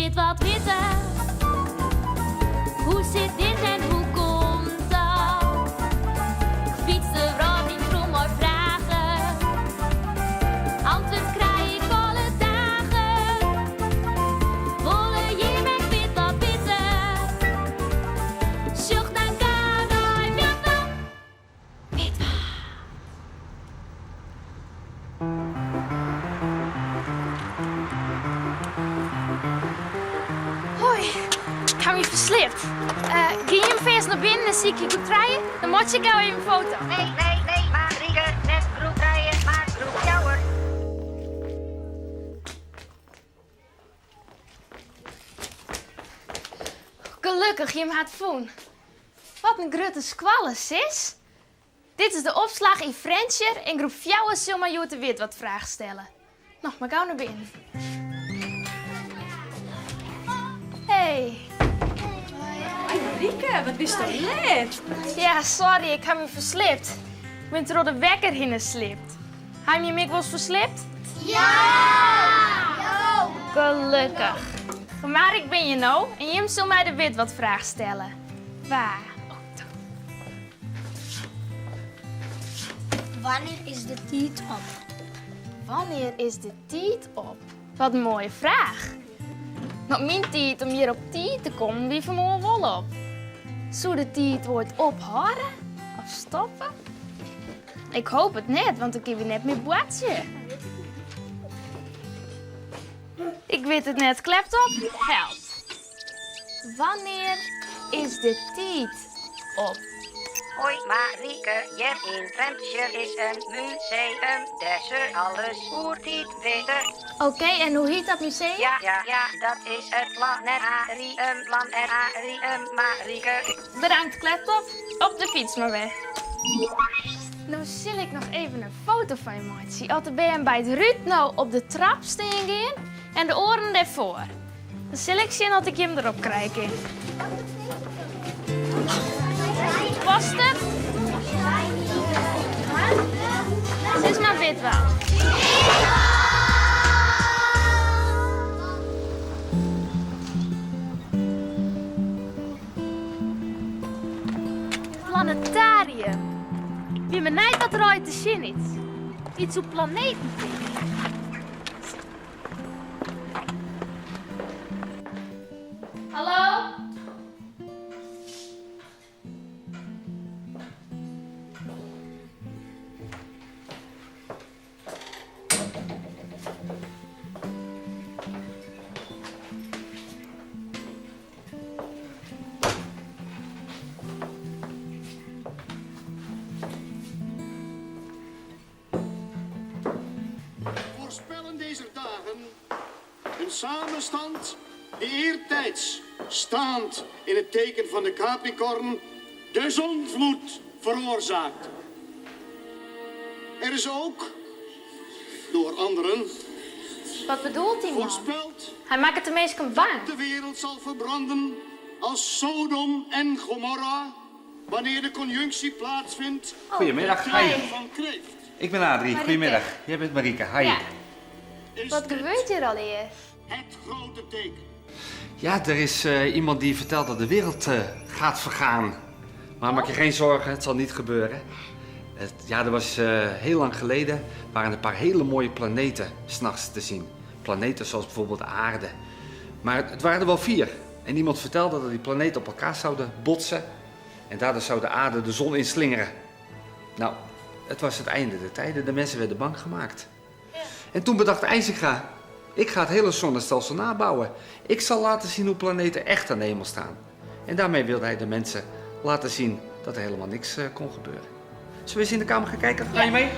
wit wat witte. Hoe zit dit en hoe komt dat? Ik fiets de rad in voor mooi vragen. Antwoord krijg ik alle dagen. Wolle je met wit wat witte. Zocht dan kan ik wit wat. Wit wat. Hoi, ik heb me verslipt. Ga je hem eerst naar binnen en zie ik je goed rijden? Dan moet je gauw even een foto. Nee, Marieke, net groep rijden, maar groep jouwer. Gelukkig, je hem had voen. Wat een grote squalle, sis. Dit is de opslag in Frencher en groep 4 zal maar jou te wit wat vragen stellen. Nog maar gauw naar binnen. Hey. Marieke, wat bist toch net? Ja, sorry, ik heb me verslipt. Ik ben door de wekker geslipt. Heb je me wel eens verslipt? Ja! Gelukkig. Maar ik ben je nou en Jim zal mij de wit wat vragen stellen. Waar? Wanneer is de tijd op? Wanneer is de tijd op? Wat een mooie vraag. Maar mijn tijd om hier op tijd te komen, wie vermoeden wel op? Zou de tijd wordt ophouden of stoppen? Ik hoop het net, want ik heb je net meer boetje. Ik weet het net, klept op, help. Wanneer is de tijd op? Hoi Marieke, hier in Frencher is een museum. Daar ze alles voor dit weten. Oké, en hoe heet dat museum? Ja, dat is het planetarium, Marieke. Bedankt, kleptop. Op de fiets maar weg. Nou zal ik nog even een foto van je maken. Als ben je bij het Ruud nou op de trap staan gaan en de oren ervoor. Dan zal ik zien dat ik hem erop krijg. Past het? Het is maar wit wel. Planetarium. Wie me niet wat er ooit te zien is. Iets op planeten. Hallo? Voorspellen deze dagen een samenstand die eertijds, staand in het teken van de Capricorn, de zonvloed veroorzaakt. Er is ook, door anderen, Wat bedoelt hij, man? voorspeld Hij maakt het de meesten bang. de wereld zal verbranden als Sodom en Gomorra wanneer de conjunctie plaatsvindt Goedemiddag, Hi. hi. van kreeft. Ik ben Adrie, Marieke. goedemiddag. Jij bent Marieke, hi. Ja. Is Wat dit gebeurt hier al hier? het grote teken? Ja, er is iemand die vertelt dat de wereld gaat vergaan. Maar maak je geen zorgen, het zal niet gebeuren. Er was heel lang geleden, waren een paar hele mooie planeten 's nachts te zien. Planeten zoals bijvoorbeeld de aarde. Maar het waren er wel 4. En iemand vertelde dat die planeten op elkaar zouden botsen. En daardoor zou de aarde de zon inslingeren. Nou, het was het einde der tijden. De mensen werden bang gemaakt. En toen bedacht IJzerga, ik ga het hele zonnestelsel nabouwen. Ik zal laten zien hoe planeten echt aan de hemel staan. En daarmee wilde hij de mensen laten zien dat er helemaal niks kon gebeuren. Zullen we eens in de kamer gaan kijken? Ga je mee?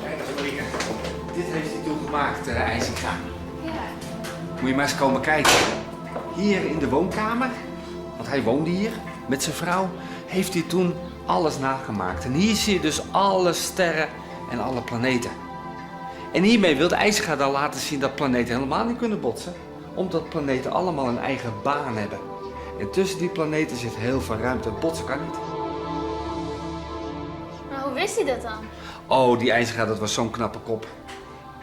Kijk eens, Marieke. Dit heeft hij toen gemaakt, IJzerga. Ja. Moet je maar eens komen kijken. Hier in de woonkamer, want hij woonde hier met zijn vrouw, heeft hij toen alles nagemaakt. En hier zie je dus alle sterren en alle planeten. En hiermee wilde IJzerga dan laten zien dat planeten helemaal niet kunnen botsen, omdat planeten allemaal een eigen baan hebben. En tussen die planeten zit heel veel ruimte. Botsen kan niet. Maar hoe wist hij dat dan? Oh, die IJzerga, dat was zo'n knappe kop.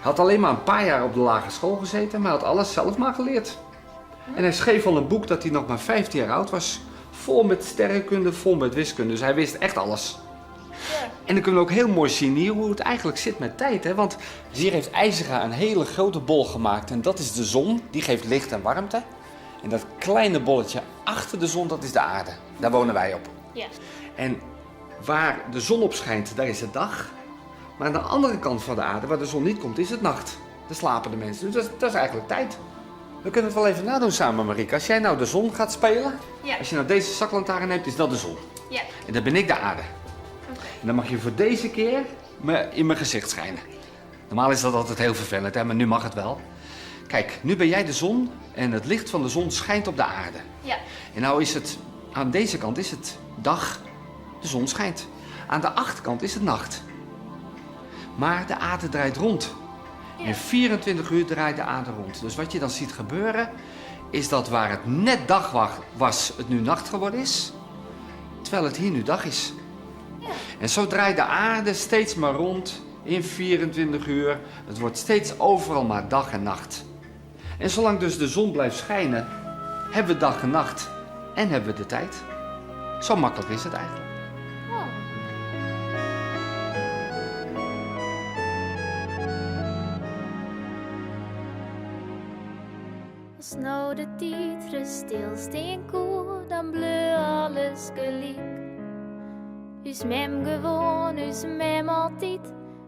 had alleen maar een paar jaar op de lagere school gezeten, maar had alles zelf maar geleerd. En hij schreef al een boek dat hij nog maar 15 jaar oud was. Vol met sterrenkunde, vol met wiskunde. Dus hij wist echt alles. En dan kunnen we ook heel mooi zien hier hoe het eigenlijk zit met tijd. Hè? Want hier heeft IJzera een hele grote bol gemaakt. En dat is de zon, die geeft licht en warmte. En dat kleine bolletje achter de zon, dat is de aarde. Daar wonen wij op. Ja. En waar de zon op schijnt, daar is het dag. Maar aan de andere kant van de aarde, waar de zon niet komt, is het nacht. Daar slapen de mensen. Dus dat is eigenlijk tijd. We kunnen het wel even nadoen samen, Marieke. Als jij nou de zon gaat spelen, Ja. als je nou deze zaklantaarn neemt, is dat de zon. Ja. En dan ben ik de aarde. En dan mag je voor deze keer in mijn gezicht schijnen. Normaal is dat altijd heel vervelend, hè? Maar nu mag het wel. Kijk, nu ben jij de zon en het licht van de zon schijnt op de aarde. Ja. En nou is het, aan deze kant is het dag, de zon schijnt. Aan de achterkant is het nacht. Maar de aarde draait rond. En 24 uur draait de aarde rond. Dus wat je dan ziet gebeuren, is dat waar het net dag was, het nu nacht geworden is. Terwijl het hier nu dag is. En zo draait de aarde steeds maar rond in 24 uur. Het wordt steeds overal maar dag en nacht. En zolang dus de zon blijft schijnen, hebben we dag en nacht en hebben we de tijd. Zo makkelijk is het eigenlijk. Als nou de tijd rust stilsteen koe, dan bleu alles gelijk. Us mem gewoon, us mem altijd,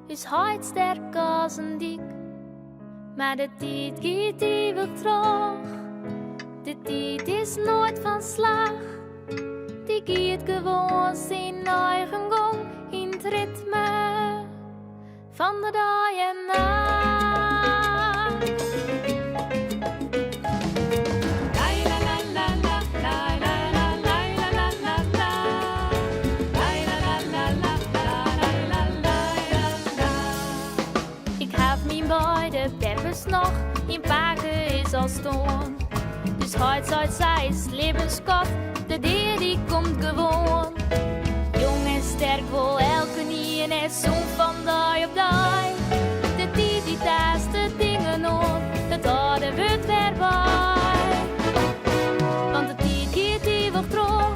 us huid sterk als een dik. Maar de tijd gaat eeuwig terug, de tijd is nooit van slag. Die gaat gewoon zijn eigen gang in het ritme van de dag en nacht. Ik heb mijn beide peppers nog, in paken is al stoon. Dus heute soll zij is levenskort, de dier die komt gewoon. Jong en sterk vol elke nie en is zo'n van dag op dag. De tijd die taast de dingen op, het oude wordt weer bij. Want de tijd gaat eeuwig terug,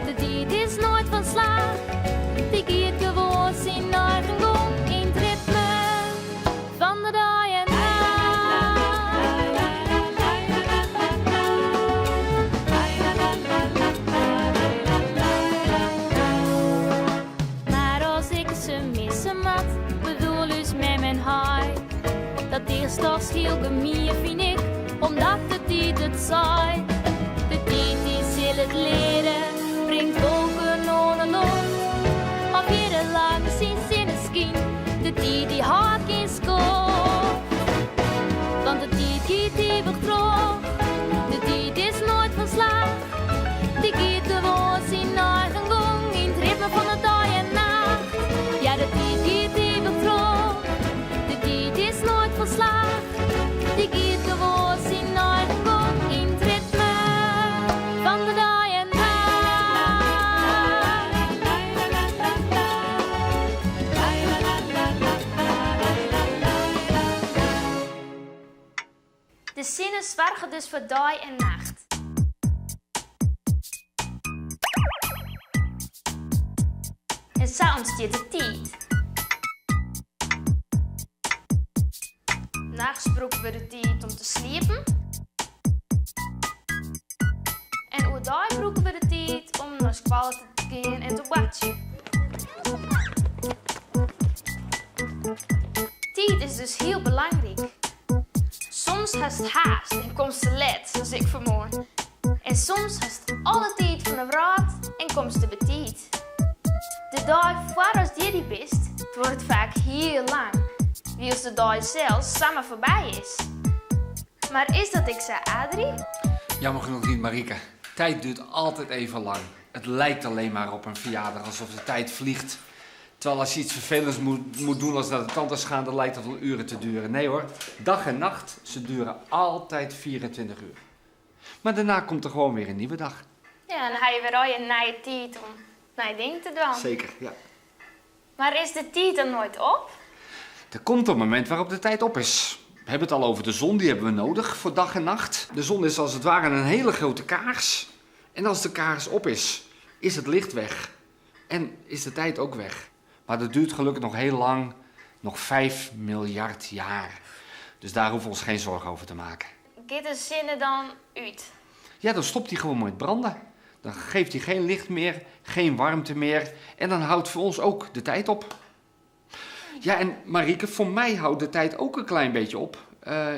de tijd is nooit van slag. Die gaat gewoon zijn eigen gang in het ritme van de dag en maar als ik ze missen mat, bedoel dus met mijn haai. Dat is toch heel gemeen, vind ik, omdat de tijd het saai. De tijd die zal het leren, brengt wolken onder lucht. Of hier lang zien zinnen schien, de tijd die had geen schop. Want de tijd gaat eeuwig terug, de tijd is nooit van slag. Die gaat gewoon zijn eigen gang in het ritme van de dag en nacht. Ja, de tijd gaat eeuwig terug, de tijd is nooit van slag. Die gaat gewoon zijn eigen gang in het ritme van de dag en nacht. De zinnen zwargen dus voor dag en nacht. En s'avonds stiert de tijd. Nachts broeken we de tijd om te slapen. En overdag broeken we de tijd om naar school te gaan en te watchen. Tijd is dus heel belangrijk. Soms hast het haast en komt ze laat, zoals ik vanmorgen. En soms hast het alle tijd van de raad en komt ze betijd. De dag voor als die best, het wordt vaak heel lang. Wie als de dag zelfs samen voorbij is. Maar is dat ik zei, Adrie? Jammer genoeg niet, Marieke. Tijd duurt altijd even lang. Het lijkt alleen maar op een verjaardag, alsof de tijd vliegt. Terwijl als je iets vervelends moet doen als naar de tandarts gaan, dan lijkt dat wel uren te duren. Nee hoor, dag en nacht, ze duren altijd 24 uur. Maar daarna komt er gewoon weer een nieuwe dag. Ja, dan ga je weer al je nieuwe tijd om naar je ding te doen. Zeker, ja. Maar is de tijd dan nooit op? Er komt een moment waarop de tijd op is. We hebben het al over de zon, die hebben we nodig voor dag en nacht. De zon is als het ware een hele grote kaars. En als de kaars op is het licht weg. En is de tijd ook weg. Maar dat duurt gelukkig nog heel lang, nog 5 miljard jaar. Dus daar hoeven we ons geen zorgen over te maken. Gaat de zinnen dan uit? Ja, dan stopt hij gewoon met branden. Dan geeft hij geen licht meer, geen warmte meer. En dan houdt voor ons ook de tijd op. Ja, en Marieke, voor mij houdt de tijd ook een klein beetje op.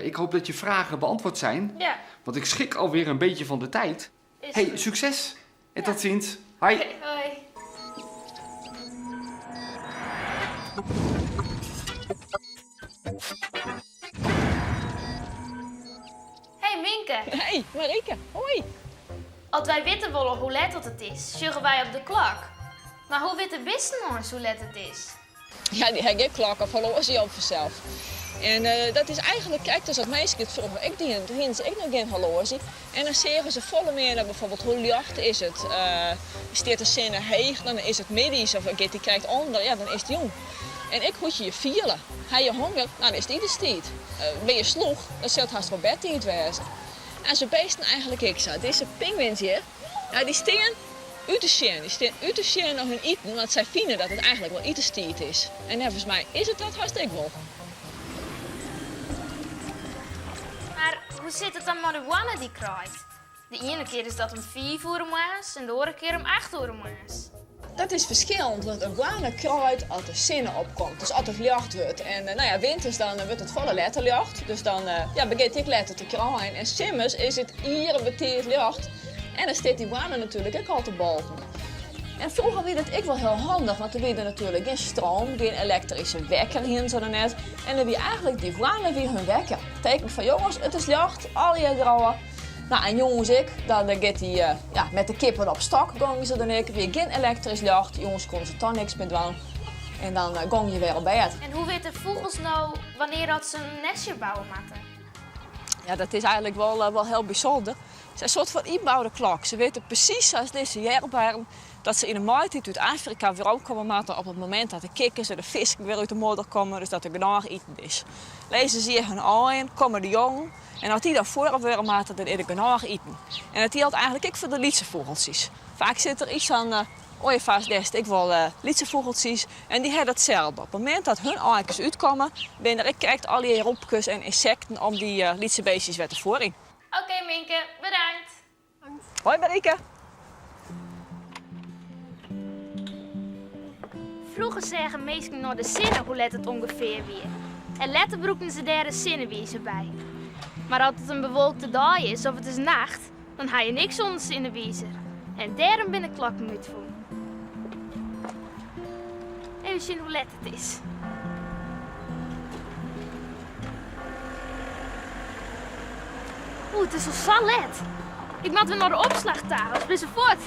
Ik hoop dat je vragen beantwoord zijn. Ja. Want ik schrik alweer een beetje van de tijd. Hey, succes. En tot ziens. Hoi. Hoi. Hey Minke, Hey, Marieke, hoi. als wij weten willen hoe laat het is, zeggen wij op de klok. Maar hoe weten wisten ons hoe laat het is? Ja, die heb ik klok of horloge op vanzelf. En dat is eigenlijk, kijk, dus dat meisje het vroeger ik die ik nog geen horloge. En dan zeggen ze volle meer naar bijvoorbeeld hoe licht is het. Staat de zinnen heeg, dan is het middags of die kijkt onder, ja, dan is het jong. En ik hoed je vielen. Heb je honger, nou, dan is het ieders tijd. Ben je sloeg, dan zult haast wel bedtijd wezen. En ze beesten eigenlijk ik zo. Deze pinguïns hier, nou, die staan uit de zien. Die staan uit de zien nog hun eten, want zij vinden dat het eigenlijk wel ieders tijd is. En volgens mij is het dat hartstikke wel. Maar hoe zit het dan marihuana die kraait? De ene keer is dat om 4 uur maas en de andere keer om 8 uur maas. Dat is verschillend, want een guana kruid als de zinnen opkomt. Dus als het licht wordt. En nou ja, winters dan wordt het volle letterlicht. Dus dan begint ik letter te kraaien. En simmers is het hier beteerd licht. En dan staat die guana natuurlijk ook al te boven. En vroeger was het ik wel heel handig, want er was natuurlijk geen stroom, geen elektrische wekker hier zo net. En dan was eigenlijk die guana weer hun wekker. Teken van jongens, het is licht, al je grauwen. Nou, en jongens, dan gaat hij met de kippen op stok, gingen ze dan weer geen elektrisch licht. Jongens konden ze toch niks meer doen. En dan gong je weer op bed. En hoe weten vogels nou wanneer dat ze een nestje bouwen moeten? Ja, dat is eigenlijk wel heel bijzonder. Het is een soort van inbouwde klok. Ze weten precies zoals deze jaarbaren dat ze in de maaitijd uit Afrika weer opkomen maken op het moment dat de kikkers en de vis weer uit de modder komen, dus dat er genoeg eten is. Lezen ze hun aan, komen de jongen. En als die dan voor weer maken, dan is er genoeg eten. En dat geldt eigenlijk ook voor de lietse vogeltjes. Vaak zit er iets aan ooievaars dest, ik wil lietse vogeltjes. En die hebben hetzelfde. Op het moment dat hun eitjes uitkomen, kijkt al die roepjes en insecten om die lietse beestjes weer te voorin. Oké, Minke, bedankt. Hoi Marieke. Vroeger zeggen mensen naar de zinnen hoe let het ongeveer weer. En later broeken ze daar de zinnenwijzer bij. Maar als het een bewolkte dag is of het is nacht, dan heb je niks zonder zinnenwijzer. En daarom ben ik klokken uit voor. Even zien hoe let het is. Oeh, het is al zo let. Ik moet weer naar de opslagtafel, speel ze voort.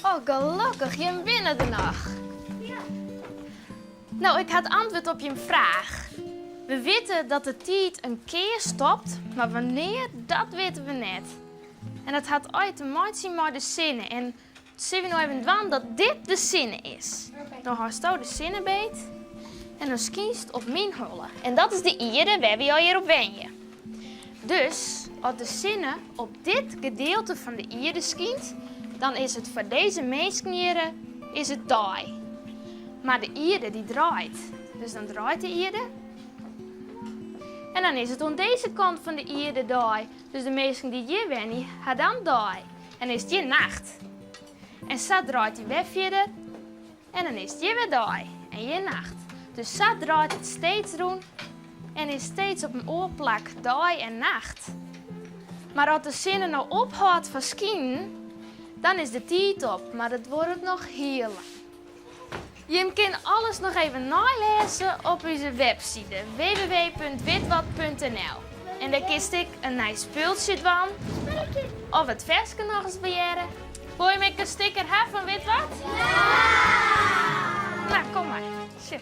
Oh, gelukkig, je bent er nog. Nou, ik had antwoord op je vraag. We weten dat de tijd een keer stopt, maar wanneer, dat weten we net. En dat had ooit te maken met de zinnen. En zien we nou even doen dat dit de zinnen is. Dan haast je de zinnen beet en dan skiest op mijn hullen. En dat is de ierde waar we al hier op wenjen. Dus, als de zinnen op dit gedeelte van de ierde skiet, dan is het voor deze mensen hier is het daai. Maar de ierde die draait. Dus dan draait de ierde. En dan is het aan deze kant van de ierde daai. Dus de mensen die hier wennen, gaan dan daai. En dan is het hier nacht. En zo draait hij weer verder. En dan is het hier weer daai. En hier nacht. Dus zo draait het steeds rond. En is steeds op een oorplak daai en nacht. Maar als de zinnen nou ophoudt van skiën, dan is de tijd op. Maar dat wordt nog heel lang. Je kunt alles nog even nalezen op onze website www.witwat.nl. En daar kiest ik een nice speeltje van. Of het versje nog eens beheren. Wil je me een sticker hebben van Witwat? Ja! Nou, kom maar. Zit.